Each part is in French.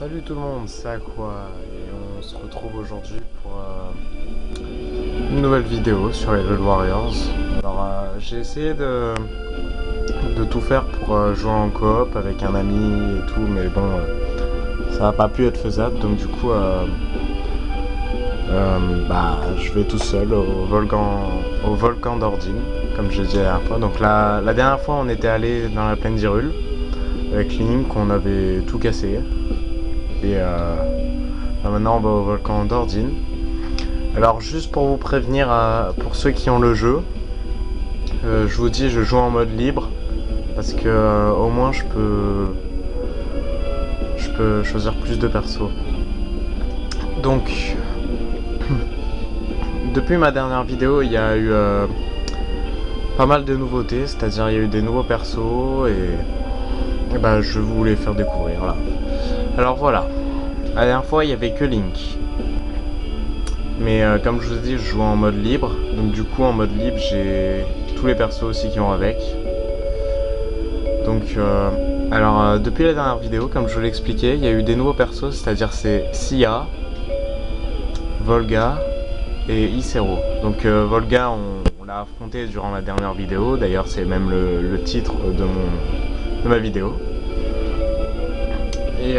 Salut tout le monde, c'est Aqua et on se retrouve aujourd'hui pour une nouvelle vidéo sur Hyrule Warriors. Alors j'ai essayé de tout faire pour jouer en coop avec un ami et tout, mais bon, ça n'a pas pu être faisable, donc du coup je vais tout seul au volcan d'Ordine, comme je l'ai dit la dernière fois. Donc la dernière fois on était allé dans la plaine d'Hyrule avec Link, on avait tout cassé. Et maintenant on va au volcan d'Ordine. Alors juste pour vous prévenir, pour ceux qui ont le jeu, je vous dis je joue en mode libre parce que au moins je peux choisir plus de persos. Donc depuis ma dernière vidéo il y a eu pas mal de nouveautés, c'est-à-dire il y a eu des nouveaux persos et je vais vous les faire découvrir là. Alors voilà, la dernière fois il n'y avait que Link. Mais comme je vous ai dit, je joue en mode libre. Donc du coup en mode libre j'ai tous les persos aussi qui vont avec. Donc depuis la dernière vidéo, comme je vous l'ai expliqué, il y a eu des nouveaux persos, c'est-à-dire c'est Cia, Volga et Icero. Donc Volga on l'a affronté durant la dernière vidéo, d'ailleurs c'est même le titre de ma vidéo. Et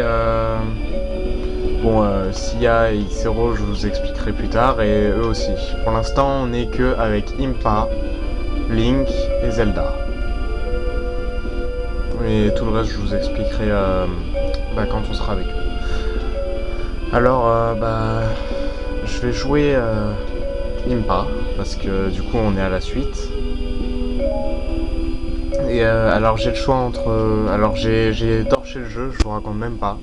Cia et Icero, je vous expliquerai plus tard, et eux aussi. Pour l'instant, on n'est que avec Impa, Link et Zelda. Et tout le reste, je vous expliquerai quand on sera avec eux. Alors, je vais jouer Impa, parce que du coup, on est à la suite. Et alors, j'ai le choix entre... alors, j'ai torché le jeu, je vous raconte même pas.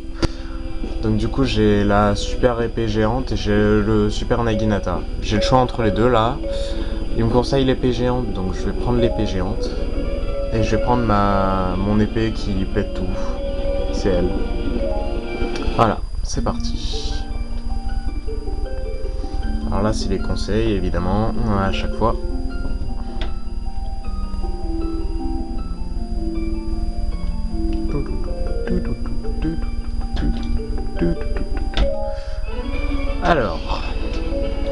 Donc du coup j'ai la super épée géante et j'ai le super Naginata. J'ai le choix entre les deux là. Il me conseille l'épée géante, donc je vais prendre l'épée géante. Et je vais prendre mon épée qui pète tout. C'est elle. Voilà, c'est parti. Alors là c'est les conseils évidemment, à chaque fois. Alors,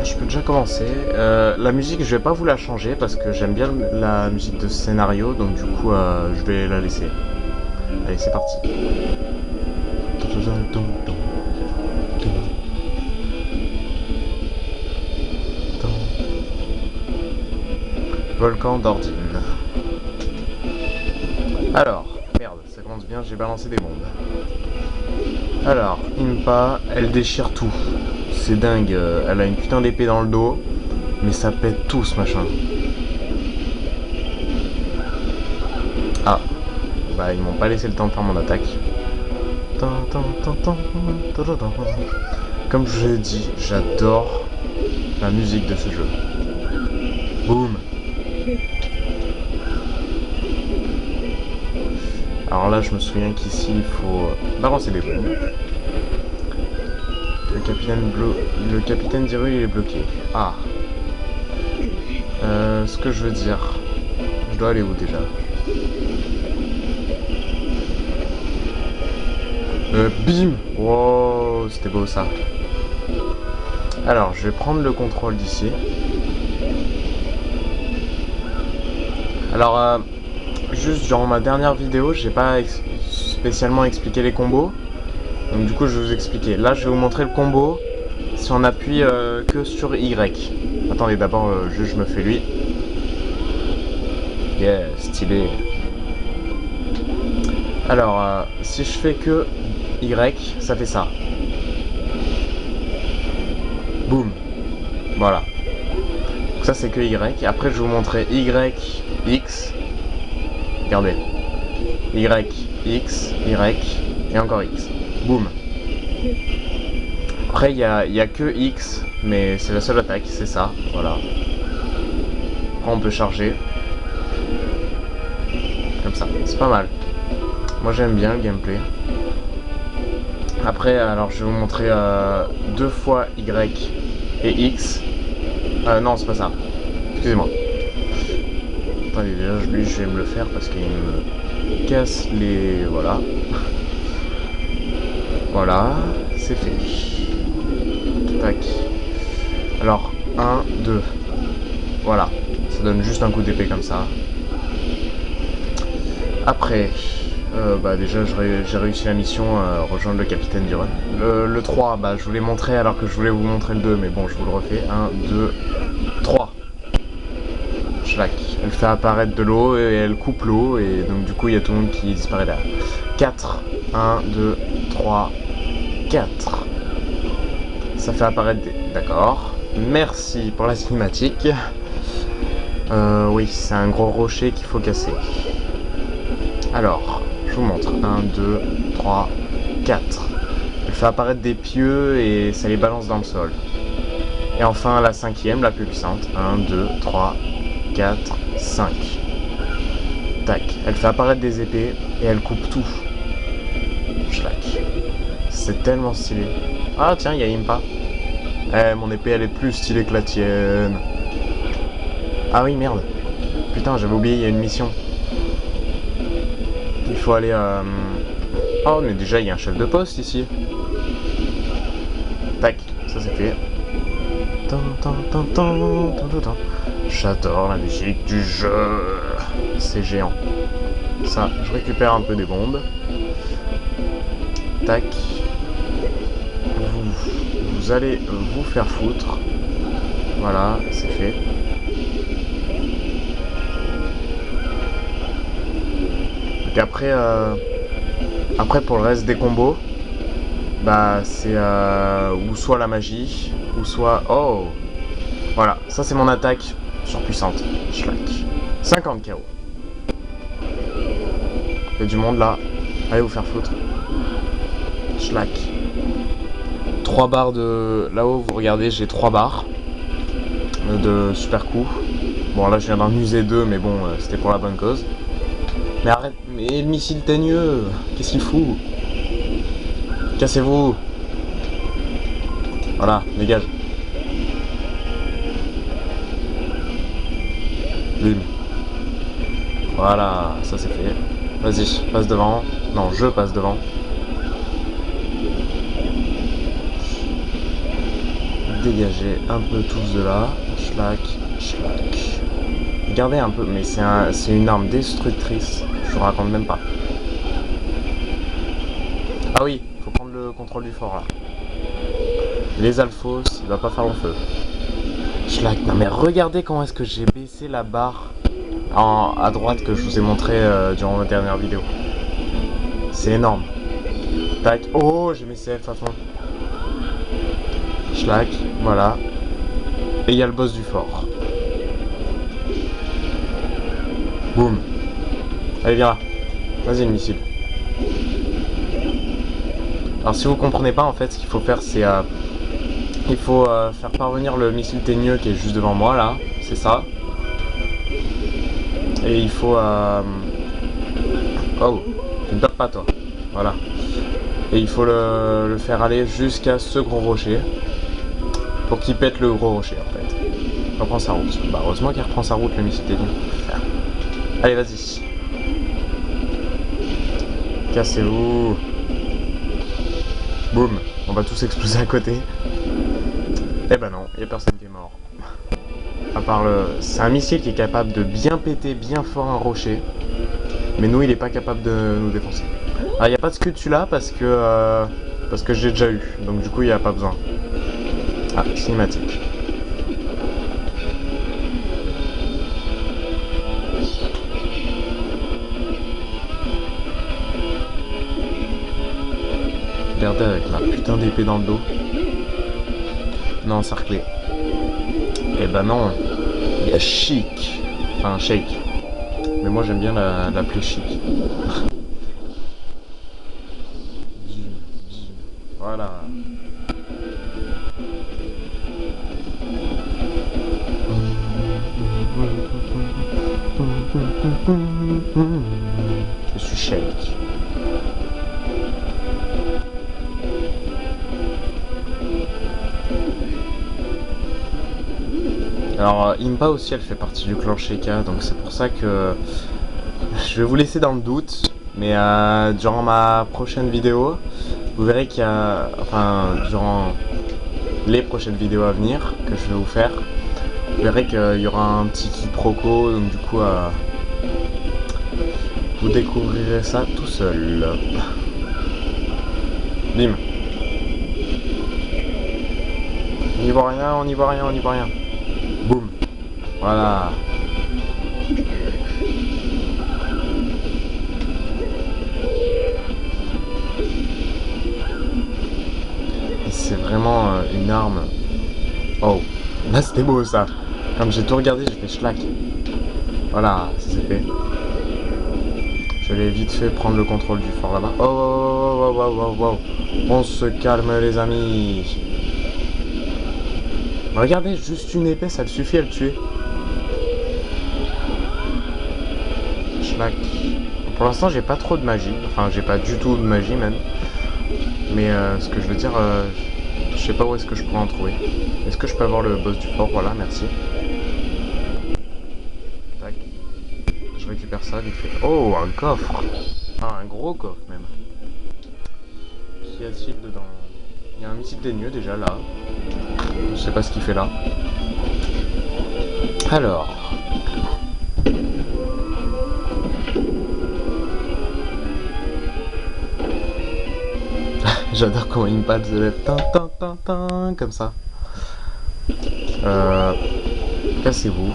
je peux déjà commencer. La musique, je vais pas vous la changer parce que j'aime bien la musique de scénario, donc du coup, je vais la laisser. Allez, c'est parti. Volcan d'Ordine. Alors, merde, ça commence bien, j'ai balancé des bombes. Alors, Impa, elle déchire tout. C'est dingue, elle a une putain d'épée dans le dos, mais ça pète tout ce machin. Ah, ils m'ont pas laissé le temps de faire mon attaque. Comme je l'ai dit, j'adore la musique de ce jeu. Boum. Alors là, je me souviens qu'ici, il faut balancer des bombes. Le capitaine d'Hyrule il est bloqué. Ah. Ce que je veux dire... Je dois aller où déjà? Bim! Wow, c'était beau ça. Alors, je vais prendre le contrôle d'ici. Alors, juste durant ma dernière vidéo, j'ai pas spécialement expliqué les combos. Donc du coup je vais vous expliquer. Là je vais vous montrer le combo si on appuie que sur Y. Attendez d'abord juste je me fais lui. Yeah, stylé. Alors si je fais que Y, ça fait ça. Boum. Voilà. Donc ça c'est que Y. Après je vais vous montrer Y, X. Regardez. Y, X, Y et encore X. Boum. Après il y a que X, mais c'est la seule attaque, c'est ça, voilà. Après on peut charger. Comme ça, c'est pas mal. Moi j'aime bien le gameplay. Après alors je vais vous montrer deux fois Y et X. Non c'est pas ça. Excusez-moi. Attendez déjà lui je vais me le faire parce qu'il me casse les... Voilà. Voilà, c'est fait. Tac. Alors, 1, 2. Voilà, ça donne juste un coup d'épée comme ça. Après, bah déjà j'ai réussi la mission, rejoindre le capitaine du run. Le 3, bah je vous l'ai montré alors que je voulais vous montrer le 2, mais bon je vous le refais. 1, 2, 3. Schlack. Elle fait apparaître de l'eau et elle coupe l'eau et donc du coup il y a tout le monde qui disparaît derrière. 4. 1, 2, 3, 4. Ça fait apparaître des... D'accord. Merci pour la cinématique. Oui, c'est un gros rocher qu'il faut casser. Alors, je vous montre. 1, 2, 3, 4. Elle fait apparaître des pieux et ça les balance dans le sol. Et enfin, la cinquième, la plus puissante. 1, 2, 3, 4, 5. Tac. Elle fait apparaître des épées et elle coupe tout. Schlack. C'est tellement stylé. Ah tiens, il y a Impa. Eh, mon épée, elle est plus stylée que la tienne. Ah oui, merde. Putain, j'avais oublié, il y a une mission. Il faut aller à... Oh, mais déjà, il y a un chef de poste ici. Tac, ça c'est fait. J'adore la musique du jeu. C'est géant. Ça, je récupère un peu des bombes. Tac. Vous allez vous faire foutre. Voilà, c'est fait. Donc après pour le reste des combos, bah c'est ou soit la magie, ou soit... Oh. Voilà, ça c'est mon attaque surpuissante. Schlack. 50 KO. Il y a du monde là. Allez vous faire foutre. Schlack. 3 barres de... Là-haut, vous regardez, j'ai 3 barres de super coup. Bon, là, je viens d'en user 2, mais bon, c'était pour la bonne cause. Mais arrête, mais le missile teigneux, qu'est-ce qu'il fout? Cassez-vous. Voilà, dégage. Bim. Voilà, ça c'est fait. Vas-y, passe devant. Non, je passe devant. Dégagez un peu tous de là. Schlack, schlack. Regardez un peu, mais c'est une arme destructrice. Je vous raconte même pas. Ah oui, faut prendre le contrôle du fort là. Les alphos, il va pas faire long feu. Schlack, non mais regardez comment est-ce que j'ai baissé la barre à droite que je vous ai montré durant ma dernière vidéo. C'est énorme. Tac. Oh, j'ai mes CF à fond. Schlack, voilà. Et il y a le boss du fort. Boum. Allez, viens là. Vas-y, le missile. Alors, si vous comprenez pas, en fait, ce qu'il faut faire, c'est... il faut faire parvenir le missile teigneux qui est juste devant moi, là. C'est ça. Et il faut... Oh, tu me tapes pas, toi. Voilà. Et il faut le faire aller jusqu'à ce gros rocher. Pour qu'il pète le gros rocher, en fait. Il reprend sa route. Bah, heureusement qu'il reprend sa route, le missile teigneux. Allez, vas-y. Cassez-vous. Boum. On va tous exploser à côté. Eh ben non, il n'y a personne qui est mort. À part le... C'est un missile qui est capable de bien péter bien fort un rocher. Mais nous, il n'est pas capable de nous défoncer. Ah, il n'y a pas de scutu là parce que j'ai déjà eu. Donc du coup, il n'y a pas besoin. Ah, cinématique. Regardez avec ma putain d'épée dans le dos. Non, encerclé. Eh ben non. Il y a chic. Enfin, shake. Mais moi j'aime bien la plus chic. Voilà. Je suis shake. Alors Impa aussi elle fait partie du clan Sheikah, donc c'est pour ça que je vais vous laisser dans le doute, mais durant ma prochaine vidéo, Vous verrez qu'il y a, enfin, durant les prochaines vidéos à venir que je vais vous faire, vous verrez qu'il y aura un petit quiproquo, donc du coup, vous découvrirez ça tout seul. Bim. On n'y voit rien, on n'y voit rien, on n'y voit rien. Boum. Voilà. Et c'est vraiment une arme. Oh. Là c'était beau ça. Quand j'ai tout regardé, j'ai fait schlack. Voilà, ça c'est fait. Je vais vite fait prendre le contrôle du fort là-bas. Oh, oh, oh, oh, oh, oh, oh. On se calme les amis. Regardez, juste une épée, ça le suffit à le tuer. Schlack. Pour l'instant, j'ai pas trop de magie. Enfin, j'ai pas du tout de magie même. Mais ce que je veux dire, je sais pas où est-ce que je pourrais en trouver. Est-ce que je peux avoir le boss du fort? Voilà, merci. Tac. Je récupère ça vite fait. Oh, un coffre. Ah, un gros coffre même. Qu'y a-t-il dedans? Il y a un missile teigneux déjà là. Je sais pas ce qu'il fait là. Alors. J'adore comment une balle se lève. Comme ça. Cassez-vous.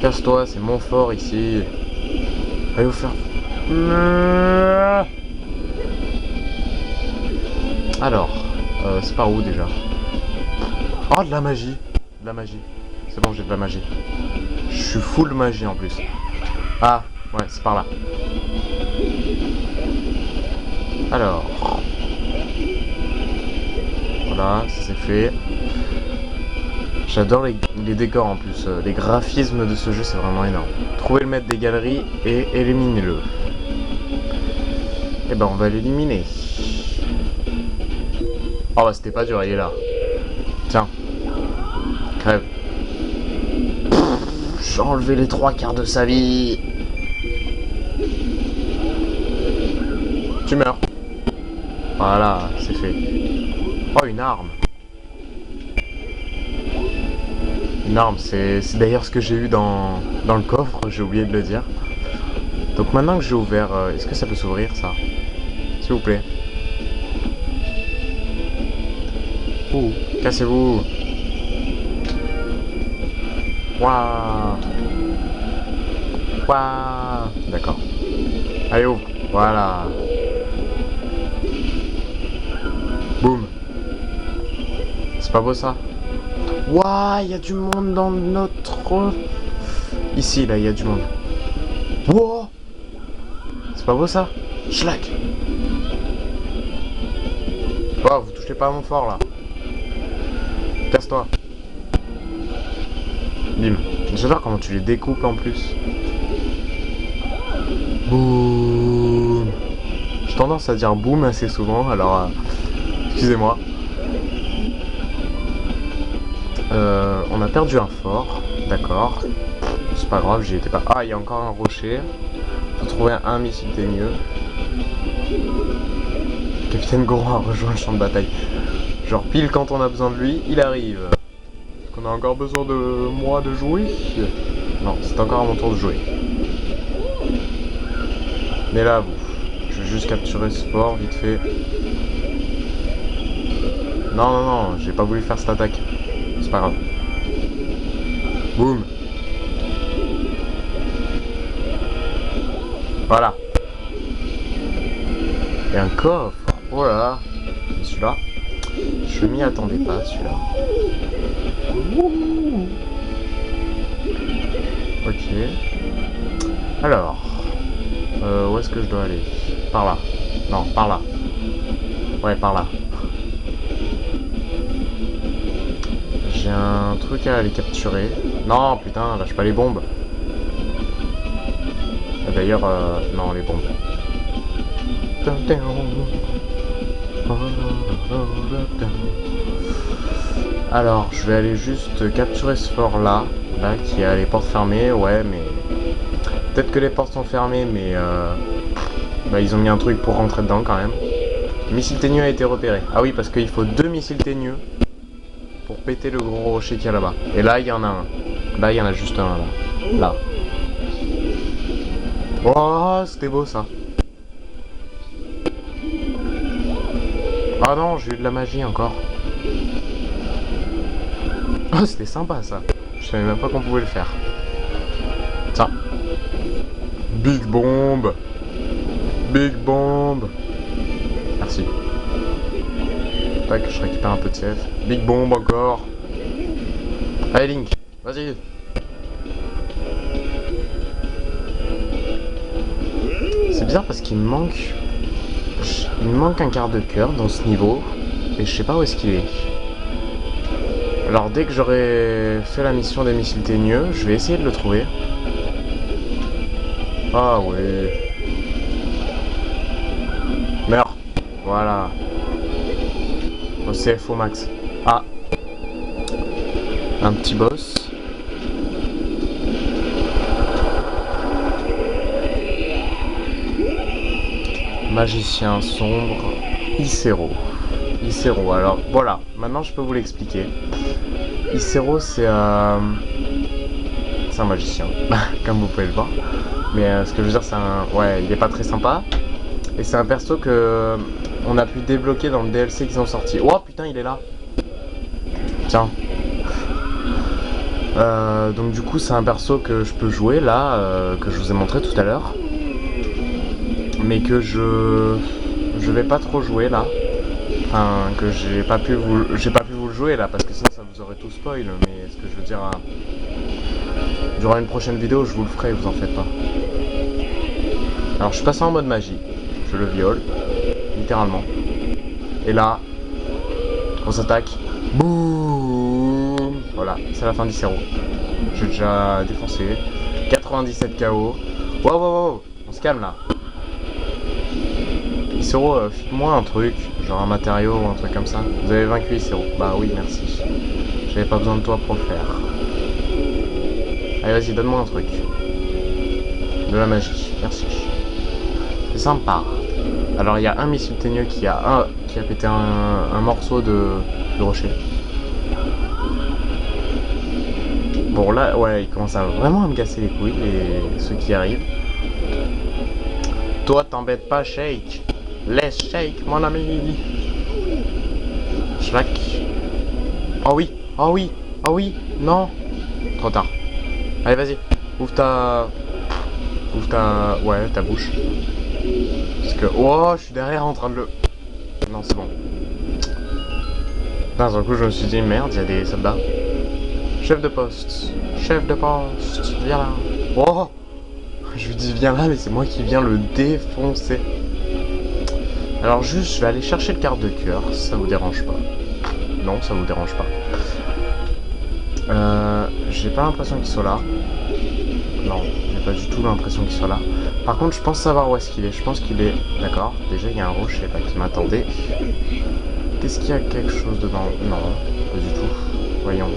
Casse-toi, c'est mon fort ici. Allez vous faire. Alors, c'est par où déjà? Oh, de la magie. De la magie. C'est bon, j'ai de la magie. Je suis full magie en plus. Ah, ouais, c'est par là. Alors. Voilà, ça c'est fait. J'adore les décors en plus. Les graphismes de ce jeu, c'est vraiment énorme. Trouvez le maître des galeries et éliminez-le. Et ben, on va l'éliminer. Oh bah c'était pas dur, il est là. Tiens. Crève. J'ai enlevé les 3/4 de sa vie. Tu meurs. Voilà, c'est fait. Oh, une arme. Une arme, c'est d'ailleurs ce que j'ai eu dans le coffre, j'ai oublié de le dire. Donc maintenant que j'ai ouvert, est-ce que ça peut s'ouvrir ça? S'il vous plaît. Ouh, cassez-vous. Waouh. Waouh. D'accord. Allez, ouvre. Voilà. Boum. C'est pas beau ça? Waouh, il y a du monde dans notre... Ici, là, il y a du monde. Wow. C'est pas beau ça? Schlack. Oh, vous touchez pas à mon fort là. Casse-toi. Bim. J'adore comment tu les découpes en plus. Boum. J'ai tendance à dire boum assez souvent, alors excusez-moi. On a perdu un fort, d'accord. C'est pas grave, j'y étais pas. Ah, il y a encore un rocher. Faut trouver un missile teigneux. Capitaine Goron a rejoint le champ de bataille. Genre pile quand on a besoin de lui, il arrive. Est-ce qu'on a encore besoin de moi de jouer? Non, c'est encore à mon tour de jouer. Mais là, vous. Je vais juste capturer ce fort vite fait. Non, non, non, j'ai pas voulu faire cette attaque. C'est pas grave. Boum. Voilà. Et un coffre. Oh là là. Celui-là. Je m'y attendais pas, celui-là. Ok. Alors. Où est-ce que je dois aller? Par là. Non, par là. Ouais, par là. J'ai un truc à aller capturer. Non, putain, lâche pas les bombes. D'ailleurs, non, les bombes. Alors, je vais aller juste capturer ce fort là qui a les portes fermées, ouais, mais peut-être que les portes sont fermées, mais bah, ils ont mis un truc pour rentrer dedans quand même. Missile teigneux a été repéré. Ah oui, parce qu'il faut 2 missiles teigneux pour péter le gros rocher qu'il y a là-bas. Et là, il y en a un. Là, il y en a juste un, là. Là. Oh, c'était beau, ça. Ah non, j'ai eu de la magie encore. Oh, c'était sympa, ça. Je savais même pas qu'on pouvait le faire. Tiens. Big Bomb. Big Bomb. Merci. Tac, je récupère un peu de CF. Big Bomb encore. Allez Link, vas-y. C'est bizarre parce qu'il me manque... Il me manque un quart de cœur dans ce niveau. Et je sais pas où est-ce qu'il est. Alors dès que j'aurai fait la mission des missiles teigneux, je vais essayer de le trouver. Ah ouais. Meurs. Voilà. Au CFO max. Ah. Un petit boss. Magicien sombre. Icero. Icero. Alors voilà. Maintenant je peux vous l'expliquer. Icero c'est un magicien. Comme vous pouvez le voir. Mais ce que je veux dire c'est un... Ouais, il est pas très sympa. Et c'est un perso que on a pu débloquer dans le DLC qu'ils ont sorti. Oh putain, il est là. Tiens. Donc du coup, c'est un perso que je peux jouer là, que je vous ai montré tout à l'heure. Mais que je vais pas trop jouer là. Enfin, que j'ai pas pu vous le jouer là, parce que sinon ça vous aurait tout spoil. Mais ce que je veux dire, durant une prochaine vidéo, je vous le ferai, vous en faites pas. Alors je suis passé en mode magie. Je le viole, littéralement. Et là, on s'attaque. Boum. Voilà, c'est la fin d'Icero. J'ai déjà défoncé. 97 KO. Wow, wow, wow. On se calme là. Icero, file-moi un truc, genre un matériau ou un truc comme ça. Vous avez vaincu Icero. Bah oui, merci. J'avais pas besoin de toi pour le faire. Allez, vas-y, donne-moi un truc. De la magie, merci. C'est sympa. Alors il y a un missile teigneux qui a pété un morceau de rocher. Bon là, ouais, il commence vraiment à me casser les couilles, ceux qui arrivent. Toi t'embête pas, Shake. Laisse Shake, mon ami. Schlack. Oh oui, oh oui, oh oui, non. Trop tard. Allez, vas-y, ouvre ta bouche. Parce que... Oh, je suis derrière en train de le... Non, c'est bon. D'un coup, je me suis dit, merde, il y a des soldats. Chef de poste. Chef de poste. Viens là. Oh, je lui dis, viens là, mais c'est moi qui viens le défoncer. Alors juste, je vais aller chercher le quart de cœur. Ça vous dérange pas? Non, ça vous dérange pas. J'ai pas l'impression qu'il soit là. Non, j'ai pas du tout l'impression qu'il soit là. Par contre, je pense savoir où est-ce qu'il est. Je pense qu'il est... D'accord. Déjà, il y a un rocher là qui m'attendait. Qu'est-ce qu'il y a quelque chose dedans? Non, pas du tout. Voyons.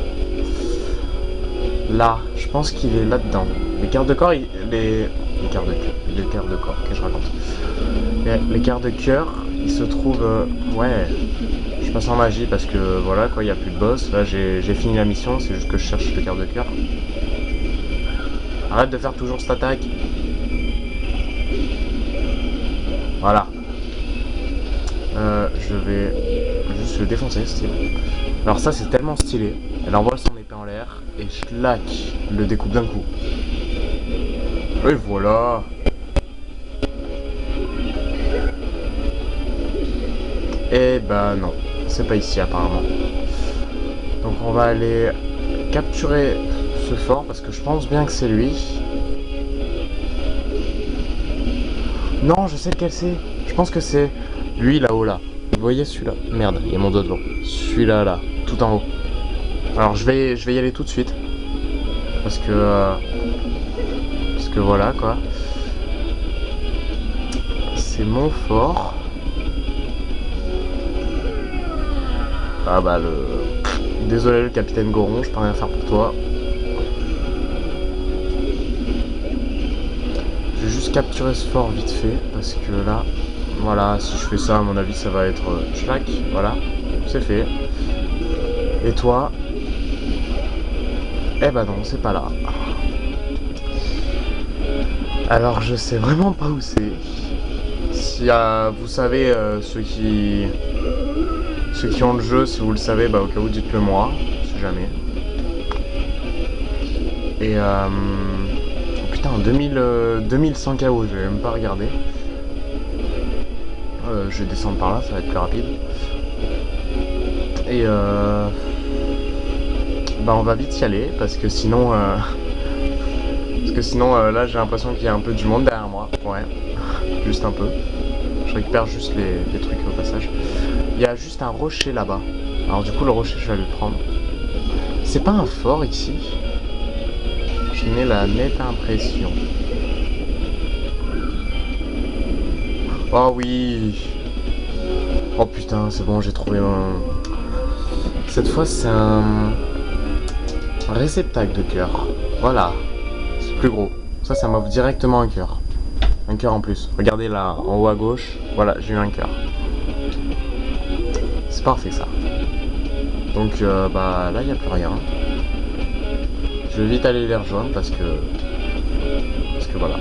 Là, je pense qu'il est là-dedans. Les quarts de corps, les quarts de cœur. Les quarts de corps, que je raconte. Les quarts de cœur, ils se trouvent... Ouais. Je passe en magie parce que voilà, quoi, il n'y a plus de boss. Là, j'ai fini la mission. C'est juste que je cherche le quart de cœur. Arrête de faire toujours cette attaque. Voilà. Je vais juste le défoncer, style. Alors ça, c'est tellement stylé. Elle envoie son épée en l'air et schlac, le découpe d'un coup. Et voilà. Et bah non, c'est pas ici apparemment. Donc on va aller capturer ce fort parce que je pense bien que c'est lui. Non, je sais lequel c'est. Je pense que c'est lui là-haut là. Vous voyez celui-là? Merde, il y a mon dos devant. Celui-là là, tout en haut. Alors je vais y aller tout de suite. Parce que voilà quoi. C'est mon fort. Ah bah désolé le capitaine Goron, je peux rien faire pour toi. Je vais juste capturer ce fort vite fait parce que là Voilà, si je fais ça, à mon avis, ça va être schlack. Voilà, c'est fait. Et toi? Eh ben non, c'est pas là. Alors, je sais vraiment pas où c'est. Si vous savez, ceux qui ont le jeu, si vous le savez, bah au cas où, dites-le moi, si jamais. Et putain, 2100 KO, je vais même pas regarder. Je vais descendre par là, ça va être plus rapide. Et bah on va vite y aller parce que sinon là j'ai l'impression qu'il y a un peu du monde derrière moi. Ouais, juste un peu. Je récupère juste les trucs au passage. Il y a juste un rocher là-bas. Alors du coup le rocher je vais le prendre. C'est pas un fort ici. Je n'ai la nette impression. Oh oui. Oh putain, c'est bon, j'ai trouvé un... Cette fois c'est un réceptacle de cœur. Voilà. C'est plus gros. Ça m'offre directement un cœur. Un cœur en plus. Regardez là, en haut à gauche. Voilà, j'ai eu un cœur. C'est parfait ça. Donc bah là il n'y a plus rien. Je vais vite aller les rejoindre parce que voilà.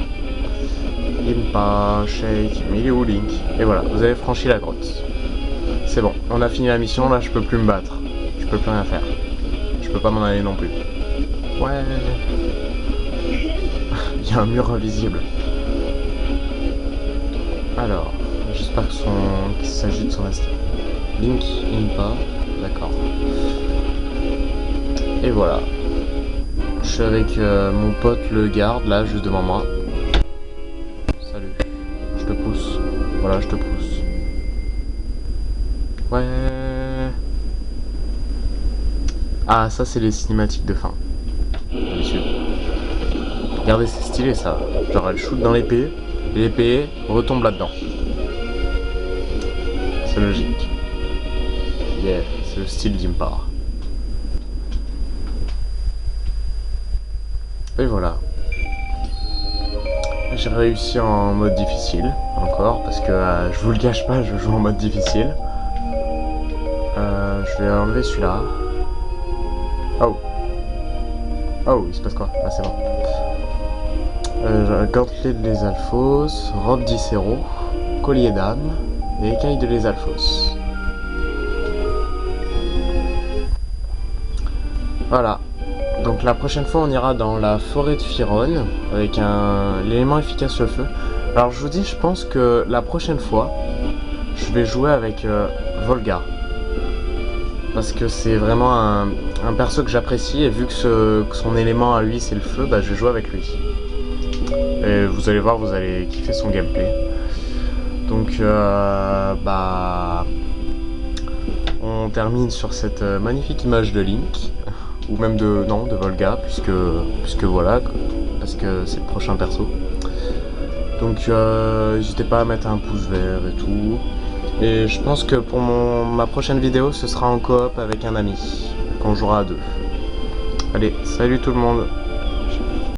Impa, Shake, Milieu Link. Et voilà, vous avez franchi la grotte. C'est bon, on a fini la mission, là je peux plus me battre. Je peux plus rien faire. Je peux pas m'en aller non plus. Ouais. Il y a un mur invisible. Alors, j'espère qu'il s'agit de son instinct. Link, Impa, d'accord. Et voilà. Je suis avec mon pote le garde là, juste devant moi. Salut. Je te pousse. Voilà, je te pousse. Ouais. Ah, ça c'est les cinématiques de fin. Messieurs. Regardez, c'est stylé ça. Genre elle shoot dans l'épée, et l'épée retombe là-dedans. C'est logique. Yeah, c'est le style d'Impa. Et voilà. J'ai réussi en mode difficile, encore, parce que je vous le cache pas, je joue en mode difficile. Je vais enlever celui-là. Oh. Oh, il se passe quoi? Ah, c'est bon. Gantelet de l'Esalfos, robe d'Icero, collier d'âme et écaille de l'Esalfos. Voilà. Donc la prochaine fois on ira dans la forêt de Firon avec l'élément efficace sur le feu. Alors je vous dis, je pense que la prochaine fois je vais jouer avec Volga. Parce que c'est vraiment un perso que j'apprécie et vu que son élément à lui c'est le feu, bah je vais jouer avec lui. Et vous allez voir, vous allez kiffer son gameplay. Donc bah on termine sur cette magnifique image de Link. Ou même de Volga, puisque voilà, parce que c'est le prochain perso. Donc n'hésitez pas à mettre un pouce vert et tout. Et je pense que pour ma prochaine vidéo, ce sera en coop avec un ami, qu'on jouera à deux. Allez, salut tout le monde.